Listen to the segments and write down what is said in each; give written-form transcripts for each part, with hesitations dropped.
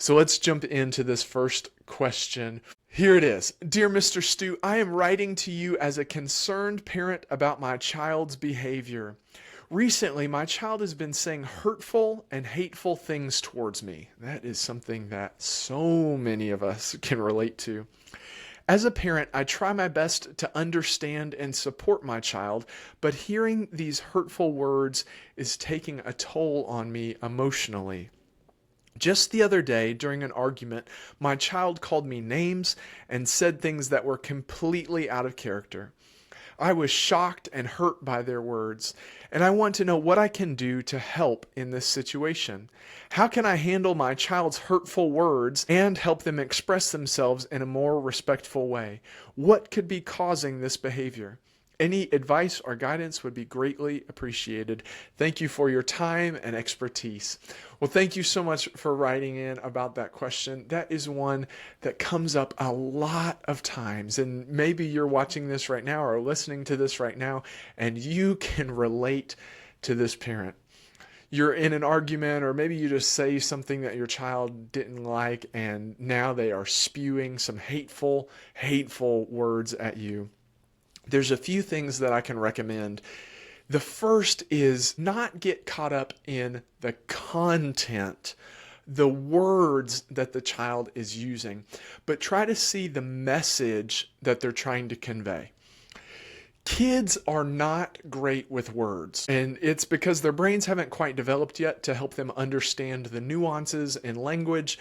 So let's jump into this first question. Here it is. Dear Mr. Stu, I am writing to you as a concerned parent about my child's behavior. Recently, my child has been saying hurtful and hateful things towards me. That is something that so many of us can relate to. As a parent, I try my best to understand and support my child, but hearing these hurtful words is taking a toll on me emotionally. Just the other day, during an argument, my child called me names and said things that were completely out of character. I was shocked and hurt by their words, and I want to know what I can do to help in this situation. How can I handle my child's hurtful words and help them express themselves in a more respectful way? What could be causing this behavior? Any advice or guidance would be greatly appreciated. Thank you for your time and expertise. Well, thank you so much for writing in about that question. That is one that comes up a lot of times. And maybe you're watching this right now or listening to this right now, and you can relate to this parent. You're in an argument, or maybe you just say something that your child didn't like, and now they are spewing some hateful words at you. There's a few things that I can recommend. The first is not get caught up in the content, the words that the child is using, but try to see the message that they're trying to convey. Kids are not great with words, and it's because their brains haven't quite developed yet to help them understand the nuances in language.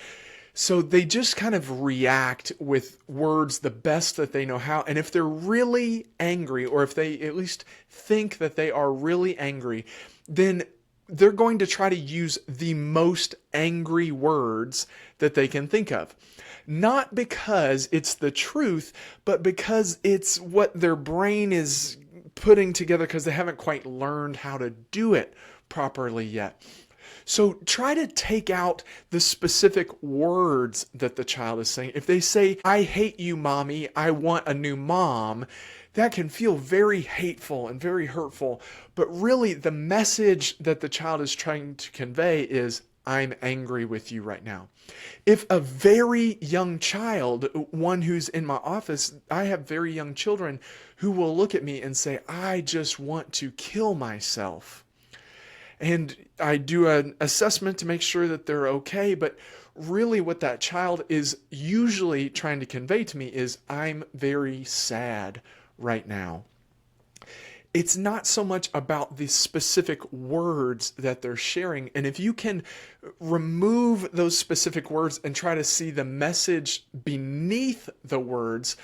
So they just kind of react with words the best that they know how. And if they're really angry, or if they at least think that they are really angry, then they're going to try to use the most angry words that they can think of. Not because it's the truth, but because it's what their brain is putting together because they haven't quite learned how to do it properly yet. So try to take out the specific words that the child is saying. If they say, I hate you, mommy, I want a new mom, that can feel very hateful and very hurtful. But really, the message that the child is trying to convey is, I'm angry with you right now. If a very young child, one who's in my office, I have very young children who will look at me and say, I just want to kill myself. And I do an assessment to make sure that they're okay, but really what that child is usually trying to convey to me is, I'm very sad right now. It's not so much about the specific words that they're sharing. And if you can remove those specific words and try to see the message beneath the words,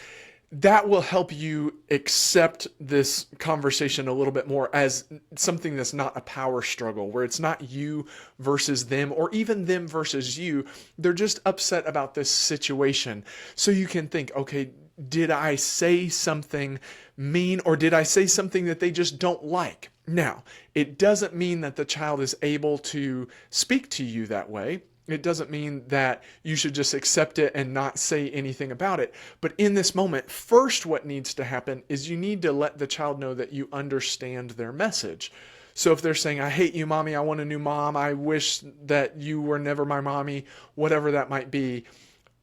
that will help you accept this conversation a little bit more as something that's not a power struggle, where it's not you versus them or even them versus you. They're just upset about this situation. So you can think, okay, did I say something mean, or did I say something that they just don't like? Now, it doesn't mean that the child is able to speak to you that way. It doesn't mean that you should just accept it and not say anything about it. But in this moment, first what needs to happen is you need to let the child know that you understand their message. So if they're saying, I hate you, mommy, I want a new mom, I wish that you were never my mommy, whatever that might be,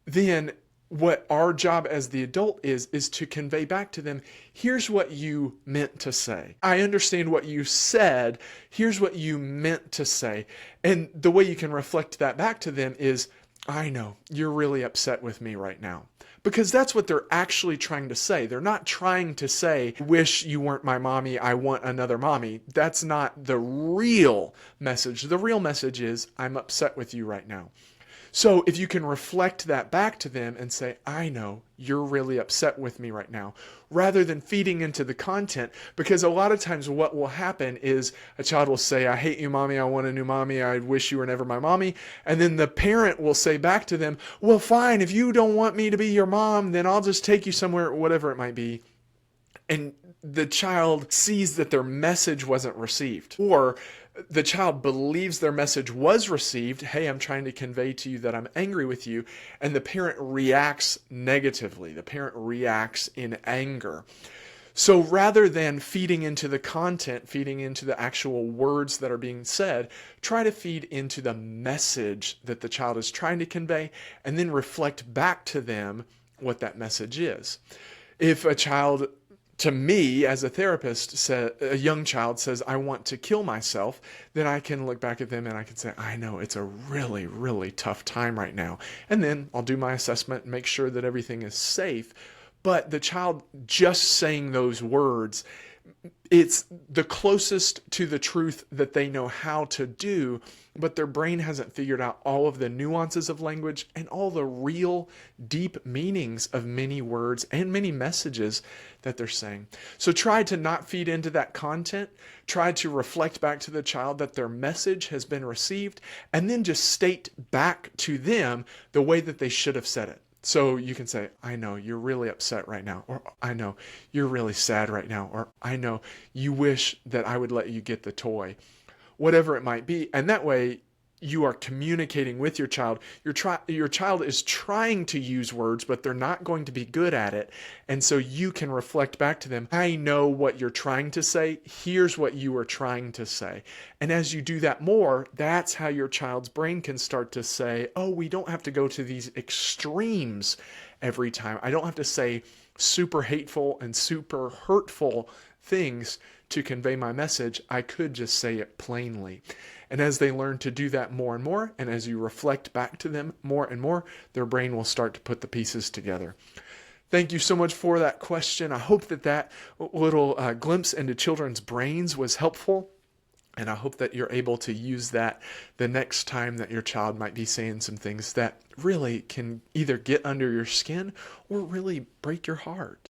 then what our job as the adult is to convey back to them, here's what you meant to say. I understand what you said. Here's what you meant to say. And the way you can reflect that back to them is, I know you're really upset with me right now. Because that's what they're actually trying to say. They're not trying to say, wish you weren't my mommy, I want another mommy. That's not the real message. The real message is, I'm upset with you right now. So if you can reflect that back to them and say, I know you're really upset with me right now, rather than feeding into the content, because a lot of times what will happen is a child will say, I hate you, mommy, I want a new mommy, I wish you were never my mommy. And then the parent will say back to them, well, fine, if you don't want me to be your mom, then I'll just take you somewhere, whatever it might be. And the child sees that their message wasn't received, or the child believes their message was received. Hey, I'm trying to convey to you that I'm angry with you. And the parent reacts negatively. The parent reacts in anger. So rather than feeding into the content, feeding into the actual words that are being said, try to feed into the message that the child is trying to convey and then reflect back to them what that message is. If a child, to me as a therapist, a young child says, I want to kill myself, then I can look back at them and I can say, I know it's a really, really tough time right now. And then I'll do my assessment and make sure that everything is safe. But the child just saying those words, it's the closest to the truth that they know how to do, but their brain hasn't figured out all of the nuances of language and all the real deep meanings of many words and many messages that they're saying. So try to not feed into that content. Try to reflect back to the child that their message has been received, and then just state back to them the way that they should have said it. So you can say, I know you're really upset right now, or I know you're really sad right now, or I know you wish that I would let you get the toy, whatever it might be. And that way you are communicating with your child. Your child is trying to use words, but they're not going to be good at it. And so you can reflect back to them, I know what you're trying to say. Here's what you are trying to say. And as you do that more, that's how your child's brain can start to say, oh, we don't have to go to these extremes every time. I don't have to say super hateful and super hurtful things to convey my message. I could just say it plainly. And as they learn to do that more and more, and as you reflect back to them more and more, their brain will start to put the pieces together. Thank you so much for that question. I hope that little glimpse into children's brains was helpful. And I hope that you're able to use that the next time that your child might be saying some things that really can either get under your skin or really break your heart.